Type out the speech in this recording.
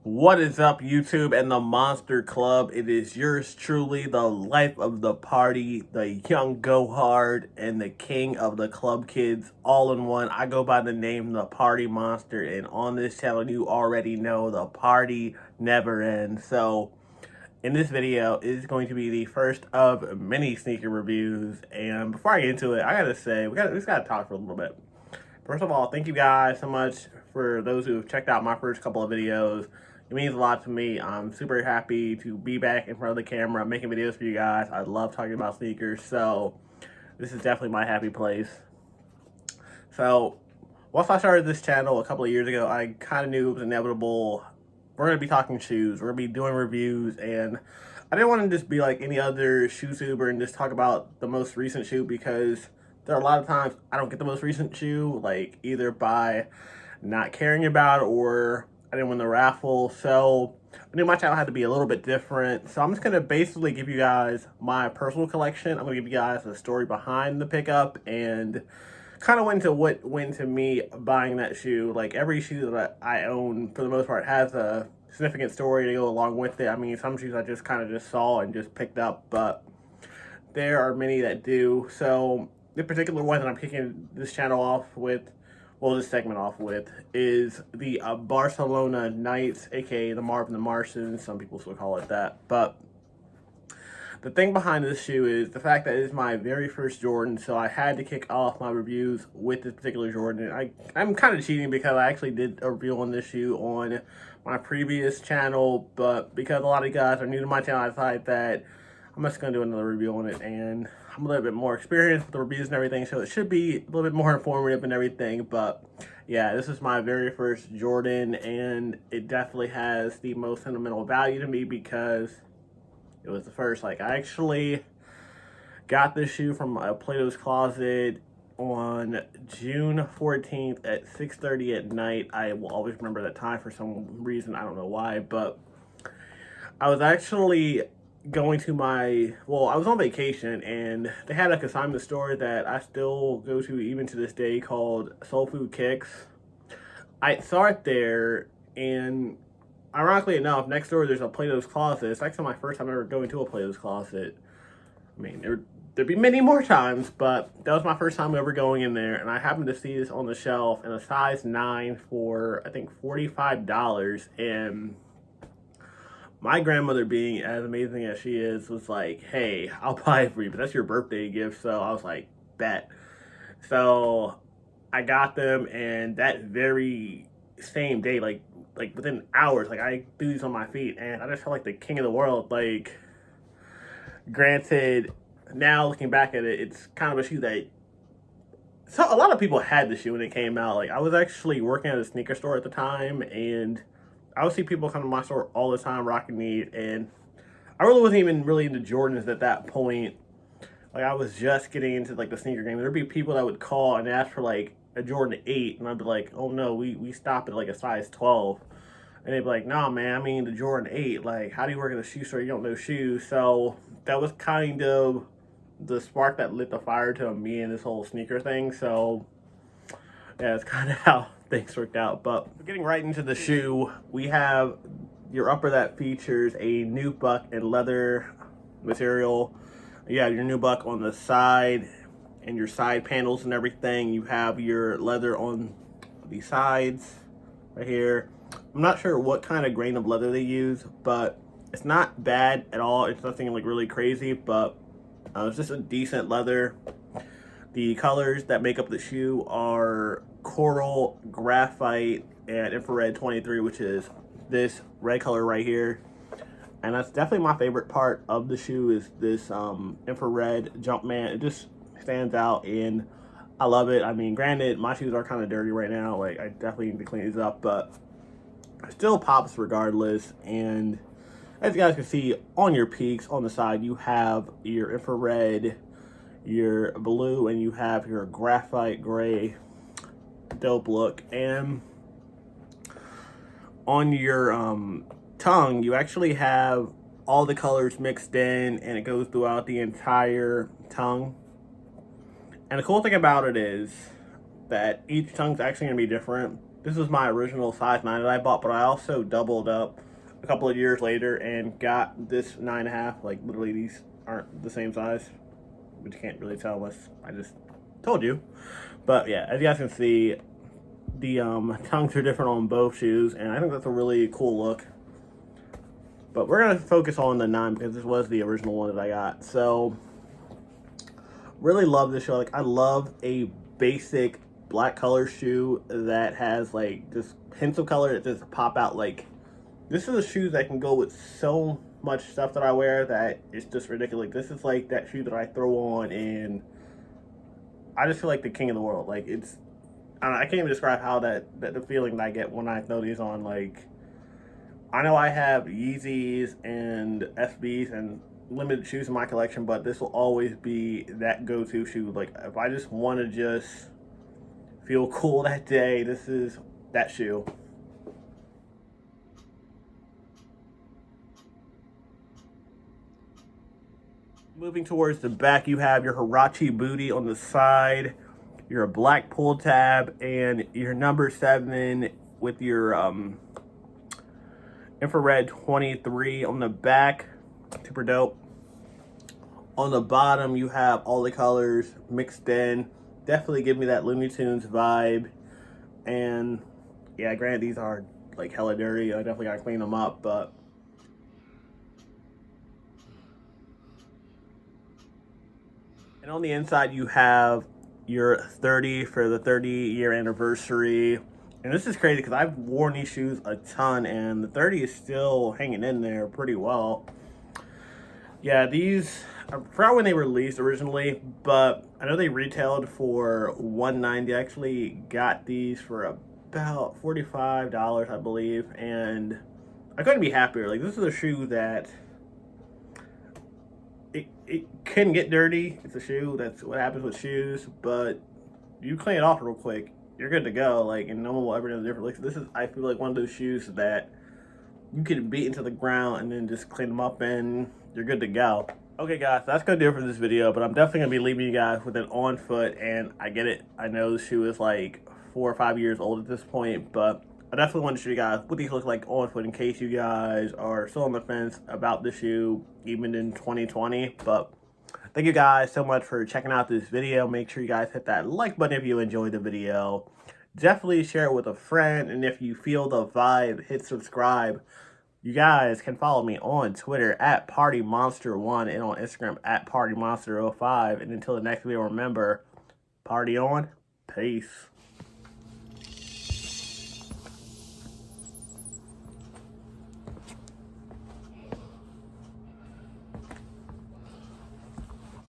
What is up, YouTube and the Monster Club? It is yours truly, the life of the party, the young go hard, and the king of the club kids, all in one. I go by the name The Party Monster, and on this channel, you already know the party never ends. So, in this video is going to be the first of many sneaker reviews. And before I get into it, I gotta say, we just gotta talk for a little bit. First of all, thank you guys so much for those who have checked out my first couple of videos. It means a lot to me. I'm super happy to be back in front of the camera making videos for you guys. I love talking about sneakers, so this is definitely my happy place. So once I started this channel a couple of years ago, I kind of knew it was inevitable. We're going to be talking shoes. We're going to be doing reviews, and I didn't want to just be like any other shoe tuber and just talk about the most recent shoe, because there are a lot of times I don't get the most recent shoe, like either by not caring about it or I didn't win the raffle. So I knew my channel had to be a little bit different. So I'm just going to basically give you guys my personal collection. I'm going to give you guys the story behind the pickup and kind of went into what went to me buying that shoe. Like every shoe that I own, for the most part, has a significant story to go along with it. I mean, some shoes I just kind of just saw and just picked up, but there are many that do. So the particular one that I'm kicking this channel off with, well, this segment off with, is the Barcelona Knights, aka the Marvin the Martians. Some people still call it that. But the thing behind this shoe is the fact that it is my very first Jordan, so I had to kick off my reviews with this particular Jordan. I'm kind of cheating because I actually did a review on this shoe on my previous channel, but because a lot of you guys are new to my channel, I decided that I'm just going to do another review on it, and I'm a little bit more experienced with the reviews and everything, so it should be a little bit more informative and everything. But yeah, this is my very first Jordan, and it definitely has the most sentimental value to me because it was the first. Like, I actually got this shoe from Plato's Closet on June 14th at 6:30 at night. I will always remember that time for some reason. I don't know why, but I was actually going to I was on vacation, and they had a consignment store that I still go to even to this day called Soul Food Kicks. I saw it there, and ironically enough, next door there's a Plato's Closet. It's actually my first time ever going to a Plato's Closet. I mean, there'd be many more times, but that was my first time ever going in there, and I happened to see this on the shelf in a size 9 for, I think, $45, and my grandmother, being as amazing as she is, was like, hey, I'll buy it for you, but that's your birthday gift. So I was like, bet. So I got them, and that very same day, like within hours, like I threw these on my feet, and I just felt like the king of the world. Like, granted, now looking back at it, it's kind of a shoe that, so a lot of people had the shoe when it came out. Like, I was actually working at a sneaker store at the time, and I would see people come to my store all the time rocking these, and I really wasn't even really into Jordans at that point. Like, I was just getting into like the sneaker game. There'd be people that would call and ask for like a Jordan 8, and I'd be like, oh no, we stop at like a size 12. And they'd be like, nah man, I mean the Jordan 8, like how do you work at a shoe store, you don't know shoes? So that was kind of the spark that lit the fire to me and this whole sneaker thing. So yeah, it's kind of how things worked out. But getting right into the shoe, we have your upper that features a nubuck and leather material. You have your nubuck on the side and your side panels and everything. You have your leather on the sides right here. I'm not sure what kind of grain of leather they use, but it's not bad at all. It's nothing like really crazy, but it's just a decent leather. The colors that make up the shoe are coral, graphite, and infrared 23, which is this red color right here. And that's definitely my favorite part of the shoe, is this infrared Jumpman. It just stands out, and I love it. I mean, granted, my shoes are kind of dirty right now. Like, I definitely need to clean these up, but it still pops regardless. And as you guys can see on your peaks on the side, you have your infrared, your blue, and you have your graphite gray. Dope look. And on your tongue, you actually have all the colors mixed in, and it goes throughout the entire tongue. And the cool thing about it is that each tongue's actually going to be different. This was my original size 9 that I bought, but I also doubled up a couple of years later and got this 9.5. Like, literally, these aren't the same size, but you can't really tell unless I just told you. But yeah, as you guys can see, the tongues are different on both shoes, and I think that's a really cool look. But we're going to focus on the 9 because this was the original one that I got. So, really love this shoe. Like, I love a basic black color shoe that has, like, just hints of color that just pop out. Like, this is a shoe that can go with so much stuff that I wear that it's just ridiculous. Like, this is, like, that shoe that I throw on and I just feel like the king of the world. Like, it's, I can't even describe how the feeling that I get when I throw these on. Like, I know I have Yeezys and SBs and limited shoes in my collection, but this will always be that go-to shoe. Like, if I just want to just feel cool that day, this is that shoe. Moving towards the back, you have your Huarache booty on the side, your black pull tab, and your number 7 with your infrared 23 on the back. Super dope. On the bottom, you have all the colors mixed in. Definitely give me that Looney Tunes vibe. And yeah, granted, these are like hella dirty. I definitely gotta clean them up, but and on the inside, you have your 30 for the 30-year anniversary. And this is crazy because I've worn these shoes a ton, and the 30 is still hanging in there pretty well. Yeah, these, I forgot when they were released originally, but I know they retailed for $190. I actually got these for about $45, I believe, and I couldn't be happier. Like, this is a shoe that it can get dirty. It's a shoe. That's what happens with shoes, but you clean it off real quick, you're good to go. Like, and no one will ever know the difference. Like, this is, I feel like, one of those shoes that you can beat into the ground and then just clean them up and you're good to go. Okay, guys, that's gonna do it for this video, but I'm definitely gonna be leaving you guys with an on foot, and I get it. I know the shoe is like 4 or 5 years old at this point, but I definitely want to show you guys what these look like on foot in case you guys are still on the fence about the shoe, even in 2020. But thank you guys so much for checking out this video. Make sure you guys hit that like button if you enjoyed the video. Definitely share it with a friend, and if you feel the vibe, hit subscribe. You guys can follow me on Twitter at PartyMonster1 and on Instagram at PartyMonster05. And until the next video, remember, party on. Peace.